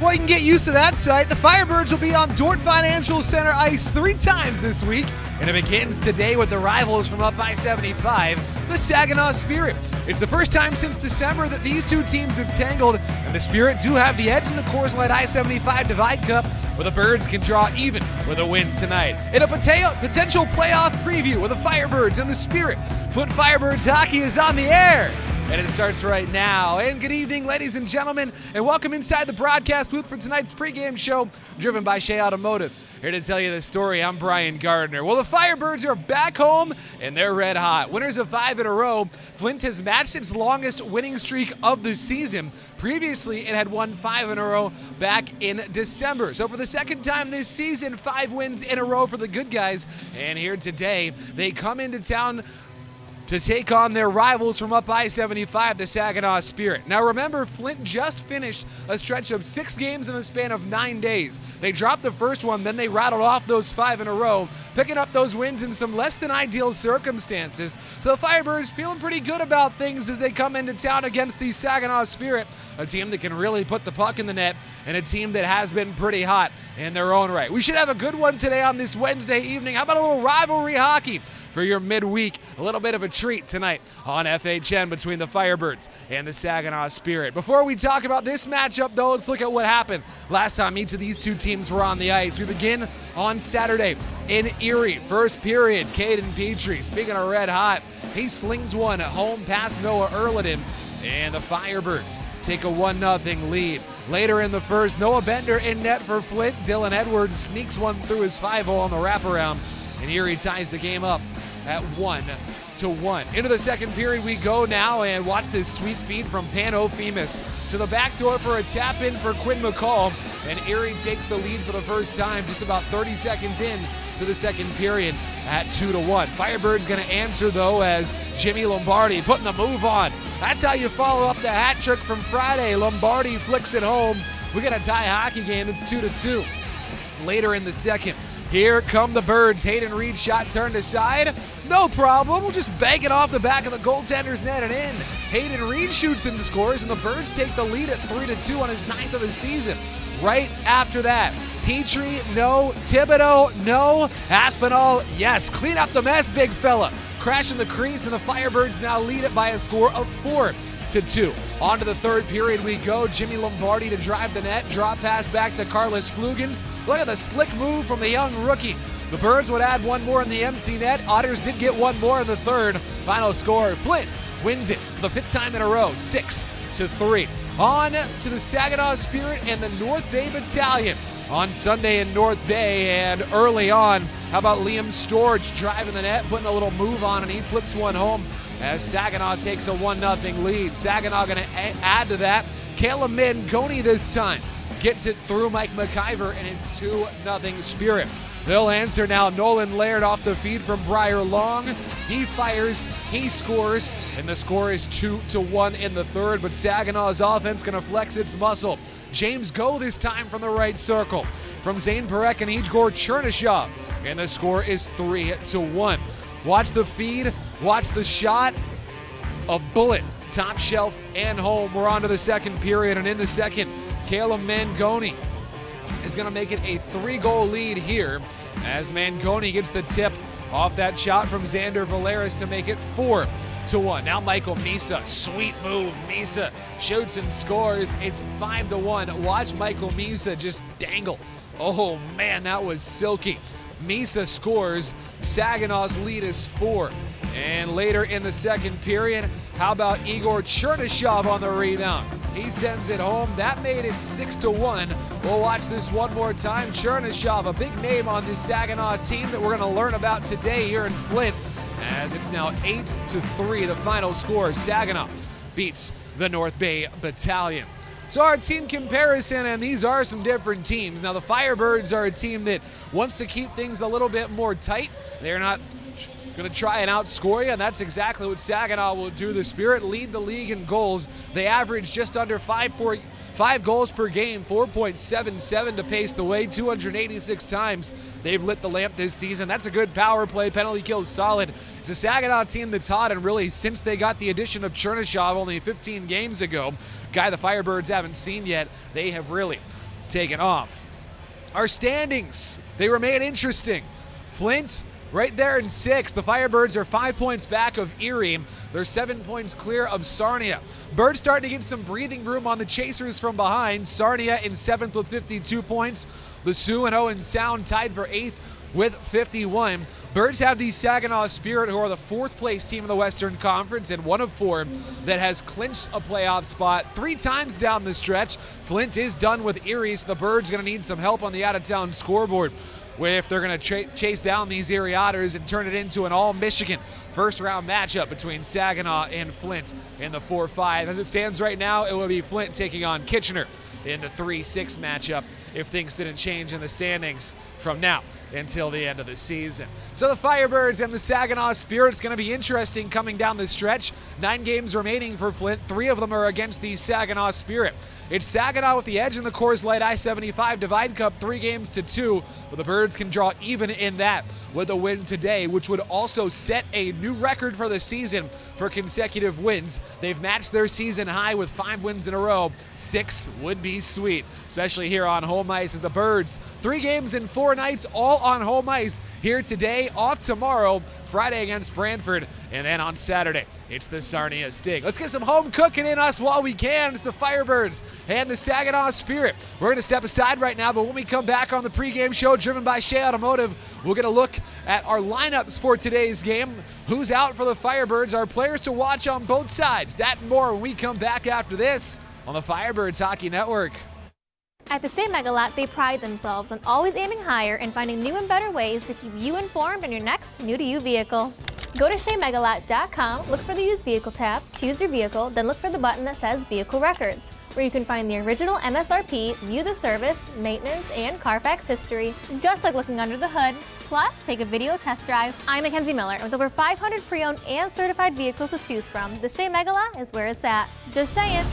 Well, you can get used to that sight. The Firebirds will be on Dort Financial Center ice 3 times this week, and it begins today with the rivals from up I-75, the Saginaw Spirit. It's the first time since December that these two teams have tangled, and the Spirit do have the edge in the Coors Light I-75 Divide Cup, where the Birds can draw even with a win tonight. In a potential playoff preview with the Firebirds and the Spirit, Foot Firebirds hockey is on the air. And it starts right now. And good evening, ladies and gentlemen, and welcome inside the broadcast booth for tonight's pregame show, driven by Shea Automotive. Here to tell you the story, I'm Brian Gardner. Well, the Firebirds are back home, and they're red hot. Winners of 5 in a row. Flint has matched its longest winning streak of the season. Previously, it had won 5 in a row back in December. So for the second time this season, 5 wins in a row for the good guys. And here today, they come into town to take on their rivals from up I-75, the Saginaw Spirit. Now remember, Flint just finished a stretch of 6 games in the span of 9 days. They dropped the first one, then they rattled off those 5 in a row, picking up those wins in some less than ideal circumstances. So the Firebirds feeling pretty good about things as they come into town against the Saginaw Spirit, a team that can really put the puck in the net and a team that has been pretty hot in their own right. We should have a good one today on this Wednesday evening. How about a little rivalry hockey for your midweek? A little bit of a treat tonight on FHN between the Firebirds and the Saginaw Spirit. Before we talk about this matchup, though, let's look at what happened last time each of these two teams were on the ice. We begin on Saturday in Erie. First period, Caden Petrie, speaking of red hot, he slings one home past Noah Erliden, and the Firebirds take a 1-0 lead. Later in the first, Noah Bender in net for Flint. Dylan Edwards sneaks one through his 5-hole on the wraparound, and Erie ties the game up at 1-1. Into the second period we go now, and watch this sweet feed from Pano Femus to the back door for a tap in for Quinn McCall, and Erie takes the lead for the first time just about 30 seconds in to the second period at 2-1. Firebirds going to answer, though, as Jimmy Lombardi putting the move on. That's how you follow up the hat trick from Friday. Lombardi flicks it home. We got a tie hockey game. It's 2-2. Later in the second, here come the Birds. Hayden Reed shot turned aside. No problem. We'll just bank it off the back of the goaltender's net and in. Hayden Reed shoots and scores, and the Birds take the lead at 3-2 on his 9th of the season. Right after that, Petrie, no. Thibodeau, no. Aspinall, yes. Clean up the mess, big fella. Crash in the crease, and the Firebirds now lead it by a score of 4-2. On to the third period we go. Jimmy Lombardi to drive the net. Drop pass back to Carlos Flugans. Look at the slick move from the young rookie. The Birds would add one more in the empty net. Otters did get one more in the third. Final score, Flint wins it for the 5th time in a row, 6-3. On to the Saginaw Spirit and the North Bay Battalion on Sunday in North Bay, and early on, how about Liam Storch driving the net, putting a little move on, and he flips one home as Saginaw takes a 1-0 lead. Saginaw going to add to that. Caleb Mangoni this time gets it through Mike McIver, and it's 2-0 Spirit. They'll answer now. Nolan Laird off the feed from Briar Long. He fires, he scores, and the score is 2-1 in the third, but Saginaw's offense going to flex its muscle. James Go this time from the right circle. From Zane Perek and Igor Chernyshov, and the score is 3-1. Watch the feed, watch the shot. A bullet, top shelf and home. We're on to the second period, and in the second, Caleb Mangoni is going to make it a 3-goal lead here as Mangoni gets the tip off that shot from Xander Valeris to make it 4-1. Now Michael Misa, sweet move. Misa shoots and scores. It's 5-1. Watch Michael Misa just dangle. Oh man, that was silky. Misa scores. Saginaw's lead is 4. And later in the second period, how about Igor Chernyshov on the rebound? He sends it home. That made it 6-1. We'll watch this one more time. Chernyshov, a big name on this Saginaw team that we're going to learn about today here in Flint, as it's now 8-3, the final score. Saginaw beats the North Bay Battalion. So our team comparison, and these are some different teams. Now the Firebirds are a team that wants to keep things a little bit more tight. They're not going to try and outscore you, and that's exactly what Saginaw will do. The Spirit lead the league in goals. They average just under 5 goals per game, 4.77 to pace the way, 286 times they've lit the lamp this season. That's a good power play. Penalty kill is solid. It's a Saginaw team that's hot, and really since they got the addition of Chernyshov only 15 games ago, guy the Firebirds haven't seen yet, they have really taken off. Our standings, they remain interesting. Flint right there in 6th. The Firebirds are 5 points back of Erie. They're 7 points clear of Sarnia. Birds starting to get some breathing room on the chasers from behind. Sarnia in 7th with 52 points. The Sioux and Owen Sound tied for 8th with 51. Birds have the Saginaw Spirit, who are the 4th place team in the Western Conference and one of 4 that has clinched a playoff spot 3 times down the stretch. Flint is done with Erie, so the Birds going to need some help on the out-of-town scoreboard if they're going to chase down these Erie Otters and turn it into an all-Michigan first-round matchup between Saginaw and Flint in the 4-5. As it stands right now, it will be Flint taking on Kitchener in the 3-6 matchup if things didn't change in the standings from now until the end of the season. So the Firebirds and the Saginaw Spirit's going to be interesting coming down the stretch. 9 games remaining for Flint. 3 of them are against the Saginaw Spirit. It's Saginaw with the edge in the Coors Light I-75 Divide Cup, 3-2, but the Birds can draw even in that with a win today, which would also set a new record for the season for consecutive wins. They've matched their season high with 5 wins in a row. 6 would be sweet, especially here on home ice as the Birds, 3 games in 4 nights, all on home ice here today, off tomorrow, Friday against Brantford, and then on Saturday, it's the Sarnia Sting. Let's get some home cooking in us while we can. It's the Firebirds and the Saginaw Spirit. We're going to step aside right now, but when we come back on the pregame show driven by Shea Automotive, we'll get a look at our lineups for today's game. Who's out for the Firebirds, our players to watch on both sides. That and more when we come back after this on the Firebirds Hockey Network. At the Shea Mega Lot, they pride themselves on always aiming higher and finding new and better ways to keep you informed on your next new-to-you vehicle. Go to SheaMegaLot.com, look for the used vehicle tab, choose your vehicle, then look for the button that says Vehicle Records, where you can find the original MSRP, view the service, maintenance, and Carfax history, just like looking under the hood. Plus, take a video test drive. I'm Mackenzie Miller, and with over 500 pre-owned and certified vehicles to choose from, the Shea Mega Lot is where it's at. Just saying.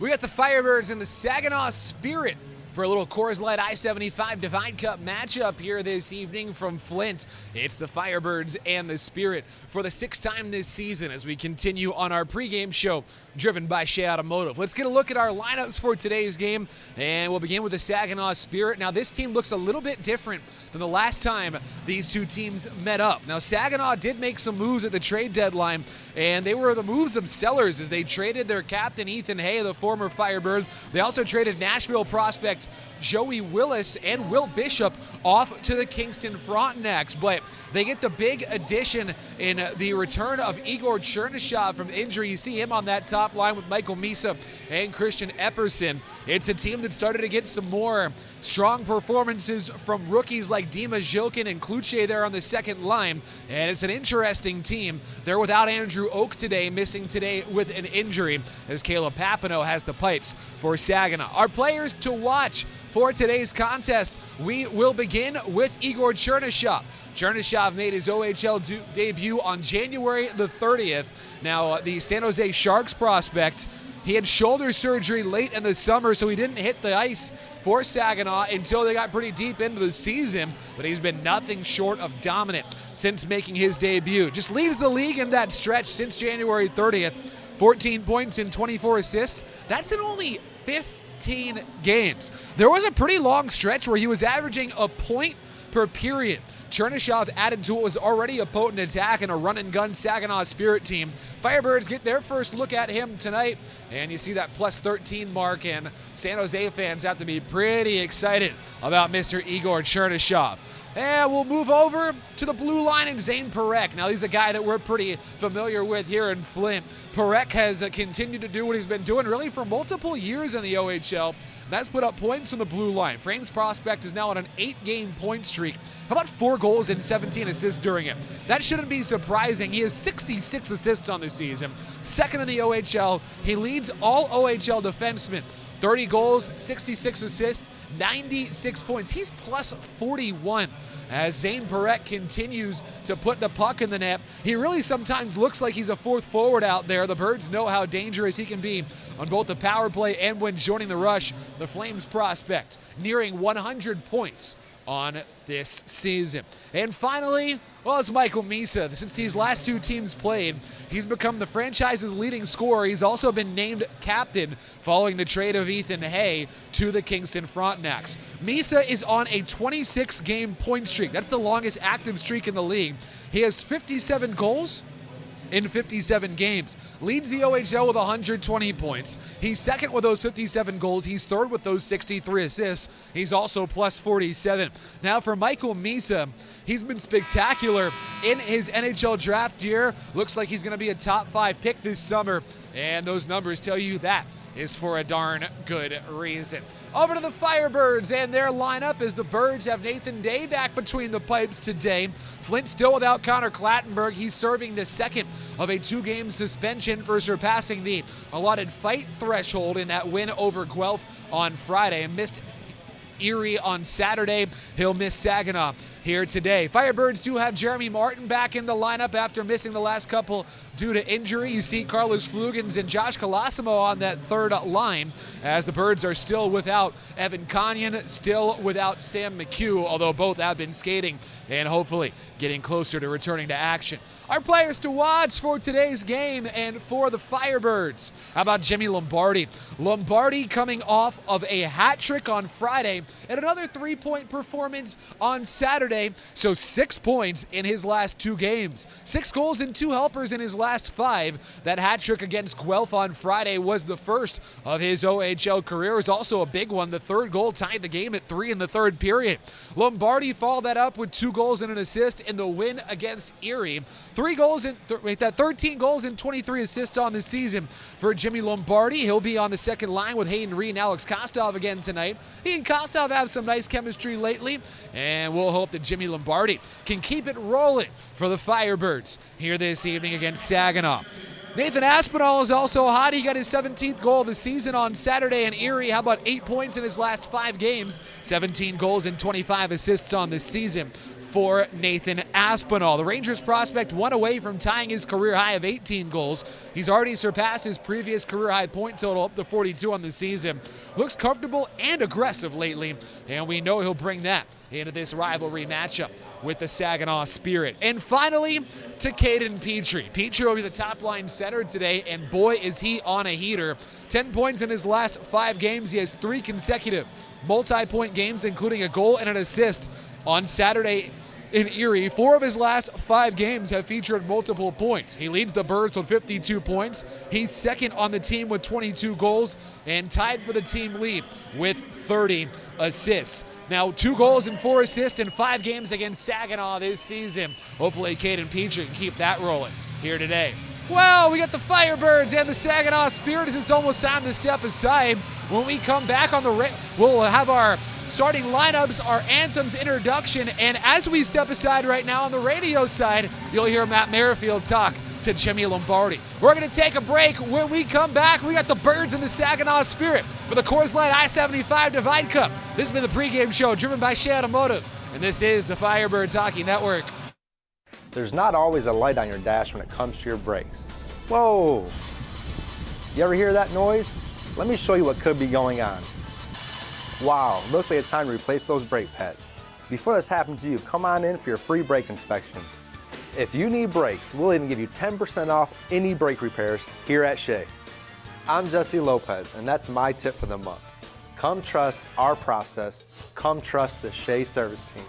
We got the Firebirds and the Saginaw Spirit for a little Coors Light I-75 Divide Cup matchup here this evening from Flint. It's the Firebirds and the Spirit for the 6th time this season as we continue on our pregame show driven by Shea Automotive. Let's get a look at our lineups for today's game, and we'll begin with the Saginaw Spirit. Now, this team looks a little bit different than the last time these two teams met up. Now, Saginaw did make some moves at the trade deadline, and they were the moves of sellers as they traded their captain, Ethan Hay, the former Firebird. They also traded Nashville prospect Joey Willis and Will Bishop off to the Kingston Frontenacs, but they get the big addition in the return of Igor Chernyshov from injury. You see him on that top line with Michael Misa and Christian Epperson. It's a team that started to get some more strong performances from rookies like Dima Zhilkin and Kluche there on the second line, and it's an interesting team. They're without Andrew Oak today, missing today with an injury, as Caleb Papineau has the pipes for Saginaw. Our players to watch for today's contest, we will begin with Igor Chernyshov. Chernyshov made his OHL debut on January the 30th. Now, the San Jose Sharks prospect, he had shoulder surgery late in the summer, so he didn't hit the ice for Saginaw until they got pretty deep into the season, but he's been nothing short of dominant since making his debut. Just leads the league in that stretch since January 30th. 14 points and 24 assists. That's in only 15 games. There was a pretty long stretch where he was averaging a point per period. Chernyshov added to what was already a potent attack and a run-and-gun Saginaw Spirit team. Firebirds get their first look at him tonight, and you see that plus 13 mark, and San Jose fans have to be pretty excited about Mr. Igor Chernyshov. And we'll move over to the blue line and Zane Parekh. Now, he's a guy that we're pretty familiar with here in Flint. Parekh has continued to do what he's been doing really for multiple years in the OHL. That's put up points from the blue line. Frames prospect is now on an 8-game point streak. How about 4 goals and 17 assists during it? That shouldn't be surprising. He has 66 assists on the season. Second in the OHL. He leads all OHL defensemen. 30 goals, 66 assists, 96 points. He's plus 41 as Zane Parekh continues to put the puck in the net. He really sometimes looks like he's a fourth forward out there. The Birds know how dangerous he can be on both the power play and when joining the rush. The Flames prospect nearing 100 points on this season. And finally, Well, it's Michael Misa. Since these last two teams played, he's become the franchise's leading scorer. He's also been named captain following the trade of Ethan Hay to the Kingston Frontenacs. Misa is on a 26-game point streak. That's the longest active streak in the league. He has 57 goals in 57 games. Leads the OHL with 120 points. He's second with those 57 goals. He's third with those 63 assists. He's also plus 47. Now for Michael Misa, he's been spectacular in his NHL draft year. Looks like he's going to be a top 5 pick this summer, and those numbers tell you that is for a darn good reason. Over to the Firebirds and their lineup as the Birds have Nathan Day back between the pipes today. Flint still without Connor Clattenburg. He's serving the second of a 2-game suspension for surpassing the allotted fight threshold in that win over Guelph on Friday. Missed Erie on Saturday. He'll miss Saginaw here today. Firebirds do have Jeremy Martin back in the lineup after missing the last couple due to injury. You see Carlos Flugans and Josh Colosimo on that third line, as the Birds are still without Evan Conyon, still without Sam McHugh, although both have been skating and hopefully getting closer to returning to action. Our players to watch for today's game and for the Firebirds. How about Jimmy Lombardi? Lombardi coming off of a hat trick on Friday and another 3-point performance on Saturday. So 6 points in his last 2 games. 6 goals and 2 helpers in his last 5. That hat trick against Guelph on Friday was the first of his OHL career. It was also a big one. The third goal tied the game at 3 in the third period. Lombardi followed that up with 2 goals and an assist in the win against Erie. 13 goals and 23 assists on the season for Jimmy Lombardi. He'll be on the second line with Hayden Reed and Alex Kostov again tonight. He and Kostov have some nice chemistry lately, and we'll hope that Jimmy Lombardi can keep it rolling for the Firebirds here this evening against Saginaw. Nathan Aspinall is also hot. He got his 17th goal of the season on Saturday in Erie. How about 8 points in his last 5 games? 17 goals and 25 assists on the season for Nathan Aspinall. The Rangers prospect 1 away from tying his career high of 18 goals. He's already surpassed his previous career high point total up to 42 on the season. Looks comfortable and aggressive lately, and we know he'll bring that into this rivalry matchup with the Saginaw Spirit. And finally, to Caden Petrie. Petrie will be the top line center today, and boy, is he on a heater. 10 points in his last 5 games. He has 3 consecutive multi-point games, including a goal and an assist on Saturday in Erie. 4 of his last 5 games have featured multiple points. He leads the Birds with 52 points. He's second on the team with 22 goals and tied for the team lead with 30 assists. Now 2 goals and 4 assists in 5 games against Saginaw this season. Hopefully Caden Petrie can keep that rolling here today. Well, we got the Firebirds and the Saginaw Spirit as it's almost time to step aside. When we come back on the we'll have our starting lineups, our anthems introduction, and as we step aside right now on the radio side, you'll hear Matt Merrifield talk to Jimmy Lombardi. We're going to take a break. When we come back, we got the Birds and the Saginaw Spirit for the Coors Light I-75 Divide Cup. This has been the pregame show driven by Shea Automotive, and this is the Firebirds Hockey Network. There's not always a light on your dash when it comes to your brakes. Whoa! You ever hear that noise? Let me show you what could be going on. Wow, looks like it's time to replace those brake pads. Before this happens to you, come on in for your free brake inspection. If you need brakes, we'll even give you 10% off any brake repairs here at Shea. I'm Jesse Lopez, and that's my tip for the month. Come trust our process. Come trust the Shea service team.